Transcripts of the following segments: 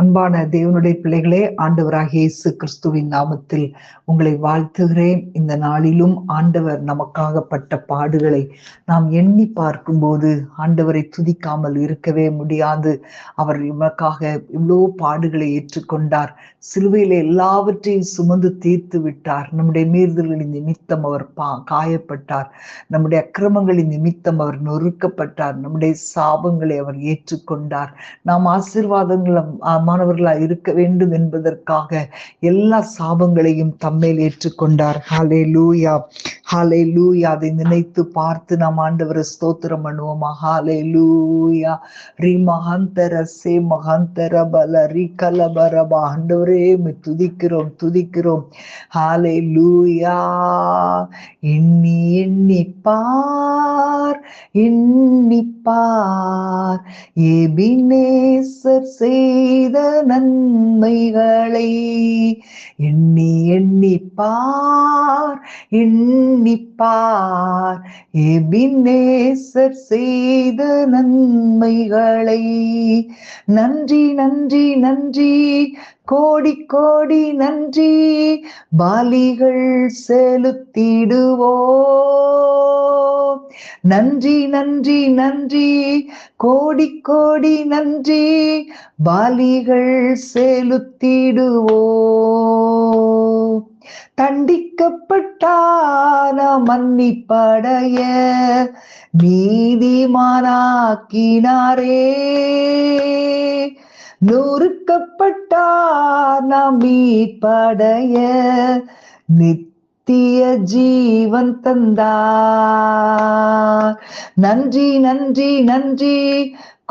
அன்பான தேவனுடைய பிள்ளைகளே, ஆண்டவராகிய இயேசு கிறிஸ்துவின் நாமத்தில் உங்களை வாழ்த்துகிறேன். இந்த நாளிலும் ஆண்டவர் நமக்காக பட்ட பாடுகளை நாம் எண்ணி பார்க்கும்போது ஆண்டவரை துதிக்காமல் இருக்கவே முடியாது. அவர் நமக்காக இவ்வளோ பாடுகளை ஏற்றுக்கொண்டார். சிலுவையில எல்லாவற்றையும் சுமந்து தீர்த்து விட்டார். நம்முடைய மீறுதல்களின் நிமித்தம் அவர் காயப்பட்டார். நம்முடைய அக்கிரமங்களின் நிமித்தம் அவர் நொறுக்கப்பட்டார். நம்முடைய சாபங்களை அவர் ஏற்றுக்கொண்டார். நாம் ஆசீர்வாதமானவர்களாய் இருக்க வேண்டும் என்பதற்காக எல்லா சாபங்களையும் தம்மேல் ஏற்றுக்கொண்டார். ஹல்லேலூயா, ஹல்லேலூயா. அதை நினைத்து பார்த்து நாம் ஆண்டவரை ஸ்தோத்திரம் பண்ணுவோமா? ஹல்லேலூயா. ரி மகாந்தர சே மகாந்தர பல ரி கலபரபா. ஆண்டவரே துதிக்கிறோம் துதிக்கிறோம். ஹல்லேலூயா. எண்ணி எண்ணிப்பார் எண்ணிப்பார் எபினேசர் செய்த நன்மைகளை. எண்ணி எண்ணிப்பார் எண்ணிப்பார் எபினேசர் செய்த நன்மைகளை. நன்றி நன்றி நன்றி கோடி கோடி நன்றி பலிகள் செலுத்திடுவோம். நன்றி நன்றி நன்றி கோடி கோடி நன்றி பலிகள் செலுத்திடுவோம். தண்டிக்கப்பட்டான மன்னிப்படைய நீதிமானாக்கினாரே. நொறுக்கப்பட்டார் நாம் மீட்படைய நித்திய ஜீவன் தந்தார். நன்றி நன்றி நன்றி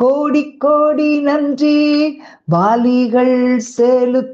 கோடி கோடி நன்றி பலிகள் செலுத்திடுவோம்.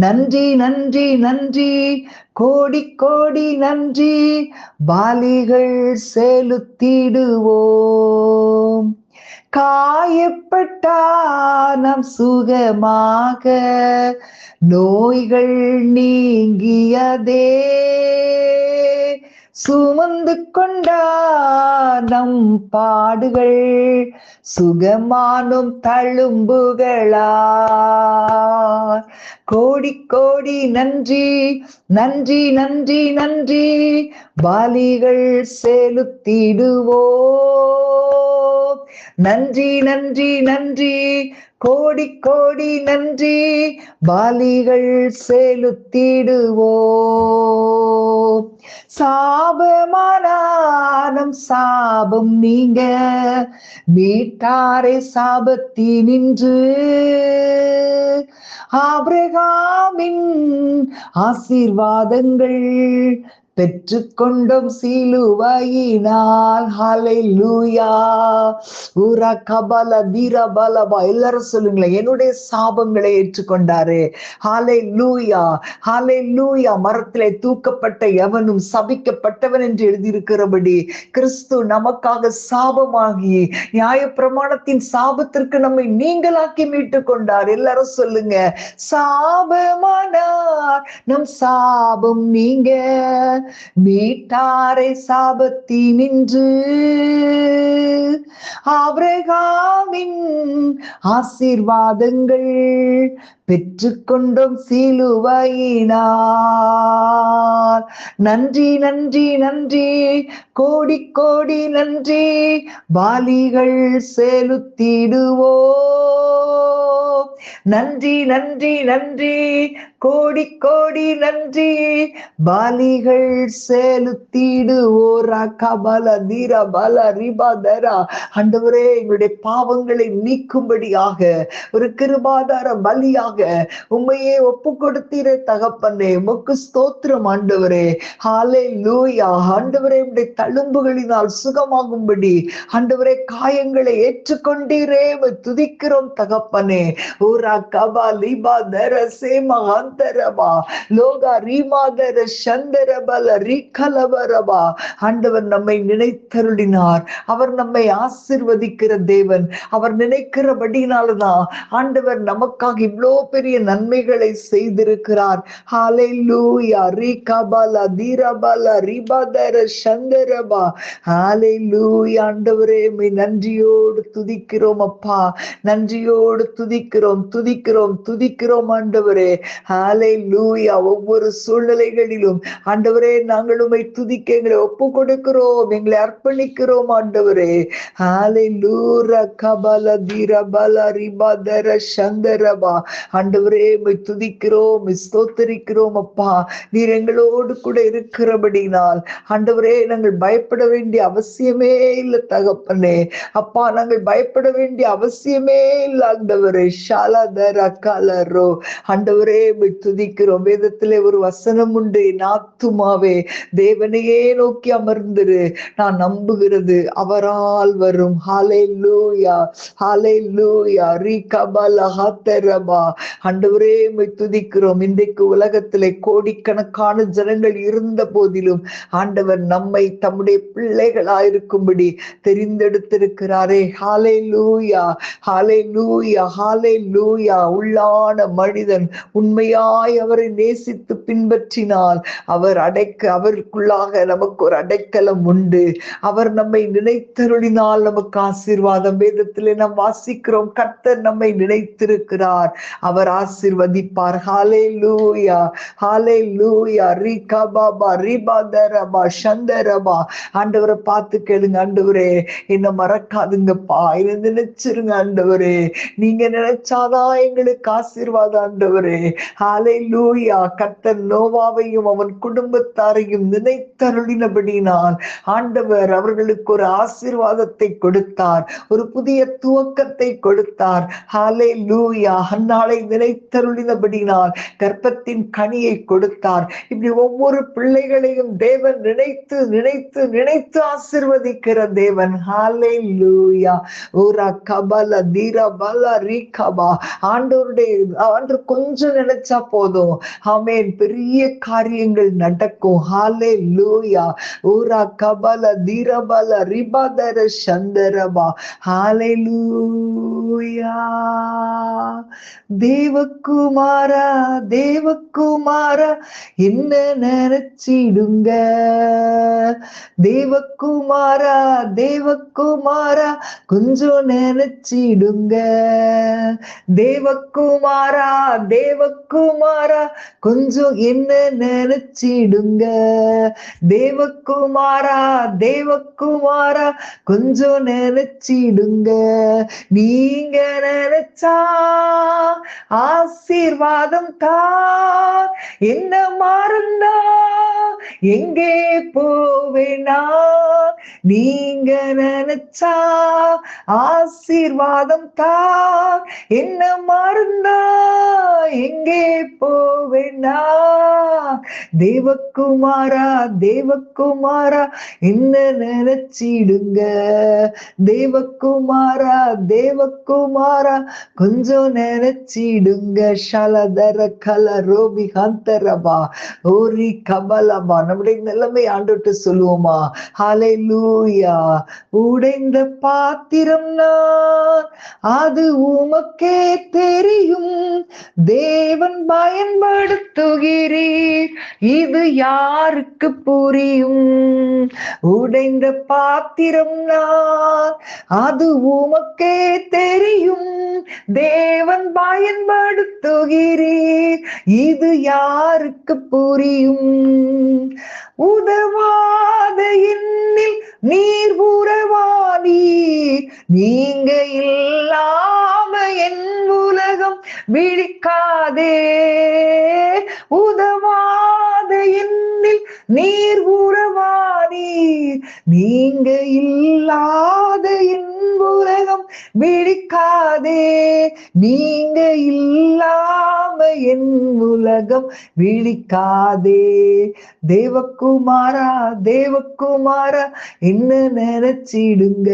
நன்றி நன்றி நன்றி கோடி கோடி நன்றி பலிகள் செலுத்திடுவோம். காயப்பட்டார் நாம் சுகமாக நோய்கள் நீங்கியதே. சுமந்து கொண்டார் நம் பாடுகள் சுகமானும் தழும்புகளார். கோடி கோடி நன்றி நன்றி நன்றி நன்றி பலிகள் செலுத்திடுவோம். நன்றி நன்றி நன்றி கோடி கோடி நன்றி பலிகள் செலுத்திடுவோம். சாபமானம் சாபம் நீங்க மீட்டாரை சாபத்தினின்று ஆபிரகாமின் ஆசீர்வாதங்கள் பெற்றுக்கொண்டோம் சிலுவையினால். ஹல்லேலூயா. ஊரா கபல தீரபலபா. எல்லாரும் சொல்லுங்களேன், என்னுடைய சாபங்களை ஏற்றுக்கொண்டாரு. ஹல்லேலூயா, ஹல்லேலூயா. மரத்திலே தூக்கப்பட்ட எவனும் சபிக்கப்பட்டவன் என்று எழுதியிருக்கிறபடி கிறிஸ்து நமக்காக சாபமாகி நியாயப்பிரமாணத்தின் சாபத்திற்கு நம்மை நீங்களாக்கி மீட்டு கொண்டார். எல்லாரும் சொல்லுங்க, சாபமானார் நம் சாபம் நீங்க மீட்டாரை சாபத்தினின்று ஆபிரகாமின் ஆசீர்வாதங்கள் பெற்றுக்கொண்டோம் சிலுவையினால். நன்றி நன்றி நன்றி கோடி கோடி நன்றி பலிகள் செலுத்திடுவோம். நன்றி நன்றி நன்றி கோடி கோடி நன்றி பலிகள் செலுத்திடுவோரா கபல தீர பல ரிபாதரா. ஆண்டவரே, எங்களுடைய பாவங்களை நீக்கும்படியாக ஒரு கிருபாதார பலியாக உம்மையே ஒப்பு கொடுத்தீரே தகப்பனே. உமக்கு ஸ்தோத்திரம் ஆண்டவரே. ஹல்லேலூயா. ஆண்டவரே, உம்முடைய தழும்புகளினால் சுகமாகும்படி ஆண்டவரே காயங்களை ஏற்றுக்கொண்டீரே. துதிக்கிறோம் தகப்பனே. ஊரா கபா லிபா தர சேம ஹந்தரபா லோகா ரீமாதர சந்தரபல ரீகலவரபா. ஆண்டவர் நம்மை நினைத்தருளினார். அவர் நம்மை ஆசிர்வதிக்கிற தேவன். அவர் நினைக்கிறபடினால்தான் ஆண்டவர் நமக்காக இவ்வளோ பெரிய நன்மைகளை செய்திருக்கிறார். ஹalleluya ரீகபல தீரபல ரிபதர சந்தரபா. ஹalleluya ஆண்டவரே உம்மை நன்றியோடு துதிக்கிறோம் அப்பா. நன்றியோடு துதிக்கிறோம் துதிக்கிறோம் துதிக்கிறோம் ஆண்டவரே. ஹalleluya ஒவ்வொரு சூழ்நிலைகளிலும் ஆண்டவரே நாங்கள் உம்மை துதிக்க எங்களை ஒப்பு கொடுக்கிறோம், எங்களை அர்ப்பணிக்கிறோம் ஆண்டவரே. ஹalleluya கபல தீரபல ரிபதர சந்தரபா. ஆண்டவரே உம்மை துதிக்கிறோம், ஸ்தோத்திரிக்கிறோம் அப்பா. நீர் எங்களோடு கூட இருக்கிறபடினால் ஆண்டவரே நாங்கள் பயப்பட வேண்டிய அவசியமே இல்லை தகப்பனே. அப்பா நாங்கள் பயப்பட வேண்டிய அவசியமே இல்லை ஆண்டவரே. ஷாலதர கலரோ ஆண்டவரே உம்மை துதிக்கிறோம். வேதத்திலே ஒரு வசனம் உண்டு, என் ஆத்துமாவே தேவனையே நோக்கி அமர்ந்திரு, நான் நம்புகிறது அவரால் வரும். ஹalleluya ஹalleluya ரீகபல ஹதரபா. ஆண்டவரே உம்மை துதிக்கிறோம். இன்றைக்கு உலகத்திலே கோடிக்கணக்கான ஜனங்கள் இருந்த போதிலும் ஆண்டவர் நம்மை தம்முடைய பிள்ளைகளாயிருக்கும்படி தெரிந்தெடுத்திருக்கிறாரே. ஹalleluya ஹalleluya ஹalleluya. உள்ளான மனிதன் உண்மையாய் அவரை நேசித்து பின்பற்றினால் அவருக்குள்ளாக நமக்கு ஒரு அடைக்கலம் உண்டு. அவர் நம்மை நினைத்தருளினால் நமக்கு ஆசீர்வாதம். வேதத்திலே நாம் வாசிக்கிறோம், கர்த்தர் நம்மை நினைத்திருக்கிறார், அவர் ஆசீர்வதிப்பார். ஹalleluya ஹalleluya ரீகபாபா ரிபதரபா சந்தரபா. ஆண்டவரை பார்த்து கேளுங்க, ஆண்டவரே என்ன மறக்காதுங்கப்பா, என்ன நினைச்சிருங்க ஆண்டவரே, நீங்க நினைச்சாதான் எங்களுக்கு ஆசீர்வாதம் ஆண்டவரே. ஹalleluya. கர்த்தர் நோவாவையும் அவன் குடும்பத்தாரையும் நினைத்தருளினபடினால் ஆண்டவர் அவர்களுக்கு ஒரு ஆசீர்வாதத்தை கொடுத்தார், ஒரு புதிய துவக்கத்தை கொடுத்தார். ஹalleluya. அந்நாளை நினைத்தருளினபடினால் கர்ப்பத்தின் கனியை கொடுத்தார். இப்படி ஒவ்வொரு பிள்ளைகளையும் தேவன் நினைத்து நினைத்து நினைத்து ஆசீர்வதிக்கிற தேவன். ஹalleluya. ஓரா கபல தீரபல ரீகபா. ஆண்டவர் கொஞ்சம் நினைச்சா போதும், ஆமென், பெரிய காரியங்கள் நடக்கும். ஹalleluya. ஓரா கபல தீரபல ரிபதர சந்தரபா. ஹalleluya. தேவகுமாரா தேவகுமாரா என்ன நினைச்சிடுங்க, தேவகுமாரா தேவகுமாரா கொஞ்சம் நினைச்சிடுங்க, தேவகுமாரா தேவகுமாரா கொஞ்சம் என்ன நினைச்சிடுங்க, தேவகுமாரா தேவகுமாரா கொஞ்சம் நினைச்சிடுங்க. நீங்க நினைச்சா ஆசீர்வாதம் தான், என்ன மாறுந்தா எங்கே போவேனா, நீங்க நினைச்சா ஆசீர்வாதம் தான், என்ன மாறுந்தா எங்கே போவேனா, தேவகுமாரா தேவகுமாரா என்ன நினைச்சிடுங்க, தேவகுமாரா தேவகுமாரா கொஞ்சம் நினைச்சிடுங்க. ஷலதர கல ரோபி ஹந்தரபா ஓரி கபலபா. நம்முடைய நிலைமை ஆண்டுட்டு சொல்லுவோமா? ஹalleluya. உடைந்த பாத்திரம் நான், அது உமக்கே தெரியும், தேவன் பயன்படுத்துகிறீர், இது யாருக்கு புரியும். உடைந்த பாத்திரம் நான், அது உமக்கே தெரியும், தேவன் பயன்படுத்துகிறீர், இது யாருக்கு புரியும். உதவாத என்னில் நீர் உறவானீர், நீங்க இல்லாம என் உலகம் விழிக்காதே. உதவாத என்னில் நீர் உறவானீர், நீங்க இல்லாத என் உலகம் விழிக்காதே, நீங்க இல்லாம என் உலகம் விழிக்காதே. தேவகுமாரா தேவகுமாரா என்ன நினைச்சிடுங்க,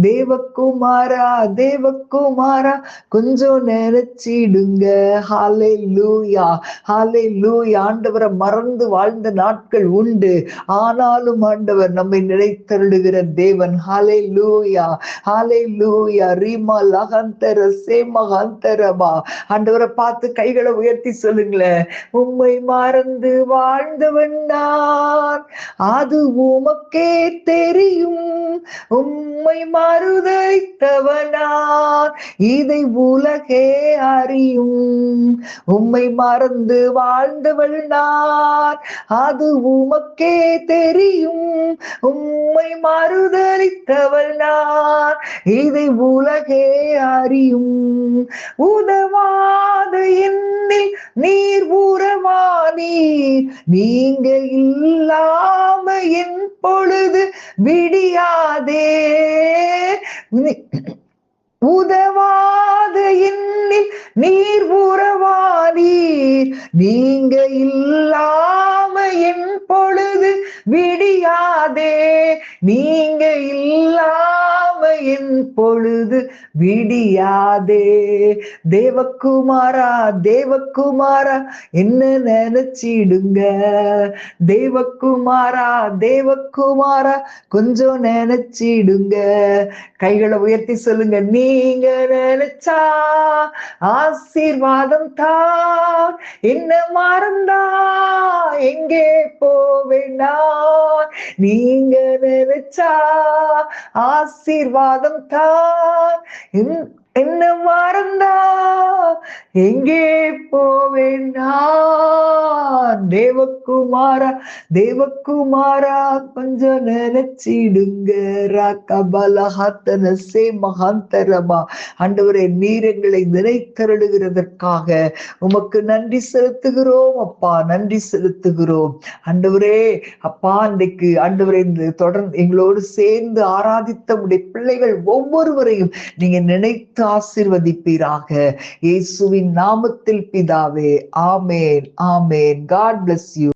தேவகுமாரா தேவகுமாரா கொஞ்சம் நினைச்சிடுங்க. ஹல்லேலூயா ஹல்லேலூயா. ஆண்டவரை மறந்து வாழ்ந்த நாட்கள் உண்டு, ஆனாலும் ஆண்டவர் நம்மை நினைத்தருளுகிற தேவன். ஹல்லேலூயா ஹல்லேலூயா. ரீமா லகந்தர சேமகந்தரபா. ஆண்டவரை பார்த்து கைகளை உயர்த்தி சொல்லுங்களேன். உம்மை மறந்து வாழ்ந்தவன் நான், அது உமக்கே தெரியும். உம்மை மறுதலித்தவனான், இதை உலகே அறியும். உம்மை மறந்து வாழ்ந்தவள் நான், அது உமக்கே தெரியும். உம்மை மறுதலித்தவள் நான், இதை உலகே அறியும். உதவாத என்னில் நீர் உறவானீர், நீங்க இல்லாம என் பொழுது விடியாதே. உதவாத என்னில் நீர் உறவானீர், நீங்க இல்லாம என் பொழுது விடியாதே. நீங்க இல்லாம என் பொழுது விடியாதே. தேவகுமாரா தேவகுமாரா என்ன நினைச்சிடுங்க, தேவகுமாரா தேவகுமாரா கொஞ்சம் நினைச்சிடுங்க. கைகளை உயர்த்தி சொல்லுங்க. நீங்க நினைச்சா ஆசீர்வாதம் தான், என்ன மறந்தா எங்கே போவேண்டா. நீங்க நினைச்சா ஆசீர்வாதம் தான், என்ன மறந்தா எங்கே போவேண்டா. தேவகுமாரா தேவகுமாரா கொஞ்சம் நினைச்சிடுங்க. ரகபலஹத்தன சேமஹந்தரமா. ஆண்டவரே, நீர் எங்களை நினைத்தருளுகிறதற்காக உமக்கு நன்றி செலுத்துகிறோம் அப்பா, நன்றி செலுத்துகிறோம் ஆண்டவரே. அப்பா, இன்றைக்கு ஆண்டவரே இந்த தொடர்ந்து எங்களோடு சேர்ந்து ஆராதித்த உடைய பிள்ளைகள் ஒவ்வொருவரையும் நீங்க நினைத்து ஆசீர்வதிப்பீராக. இயேசுவின் நாமத்தில் பிதாவே, ஆமேன் ஆமேன். God bless you.